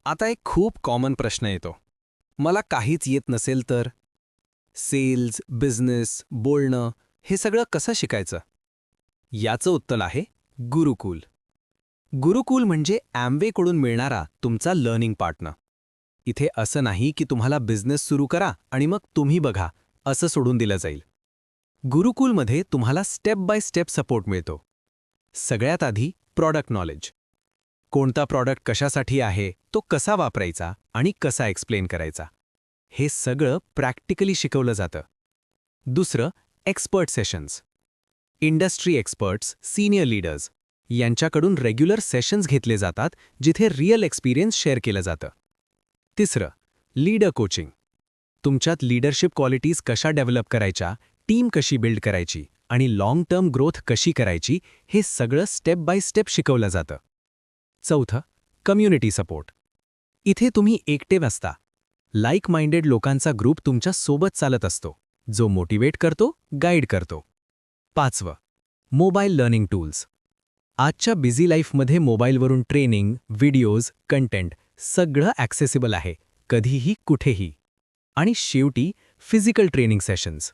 आता एक खूप कॉमन प्रश्न येतो. मला काहीच येत नसेल तर? सेल्स, बिझनेस, बोलणं हे सगळं कसं शिकायचं? याचं उत्तर आहे गुरुकुल. गुरुकुल म्हणजे ॲम्वेकडून मिळणारा तुमचा लर्निंग पार्टनर. इथे असं नाही की तुम्हाला बिझनेस सुरू करा आणि मग तुम्ही बघा, असं सोडून दिलं जाईल. गुरुकुलमध्ये तुम्हाला स्टेप बाय स्टेप सपोर्ट मिळतो. सगळ्यात आधी प्रॉडक्ट नॉलेज. कोणता प्रॉडक्ट कशासाठी आहे, तो कसा वापरायचा आणि कसा एक्सप्लेन करायचा, हे सगळं प्रॅक्टिकली शिकवलं जातं. दुसरं, expert sessions. Industry experts, senior leaders यांच्याकडून रेग्युलर सेशन्स घेतले जातात, जिथे रिअल एक्सपिरियन्स शेअर केलं जातं. तिसरं, लीडर कोचिंग. तुमच्यात लीडरशिप क्वालिटीज कशा डेव्हलप करायच्या, टीम कशी बिल्ड करायची आणि लाँग टर्म ग्रोथ कशी करायची, हे सगळं स्टेप बाय स्टेप शिकवलं जातं. चौथं, कम्युनिटी सपोर्ट. इथे तुम्ही एकटे नसता. लाईक माइंडेड लोकांचा ग्रुप तुमच्या सोबत चालत असतो, जो मोटिवेट करतो, गाईड करतो. पाचवं, मोबाईल लर्निंग टूल्स. आजच्या बिझी लाईफमध्ये मोबाईलवरून ट्रेनिंग, व्हिडिओज, कंटेंट सगळं ॲक्सेसिबल आहे, कधीही कुठेही. आणि शेवटी physical training sessions.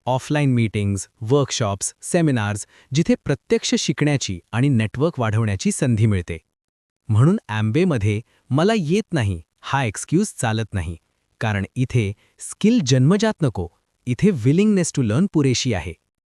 Offline meetings, workshops, seminars जिथे प्रत्यक्ष शिकण्याची आणि नेटवर्क वाढवण्याची संधी मिळते. म्हणून ॲम्वेमध्ये मला येत नाही हा एक्सक्यूज चालत नाही, कारण इथे स्किल जन्मजात नको, इथे विलिंगनेस टू लर्न पुरेशी आहे.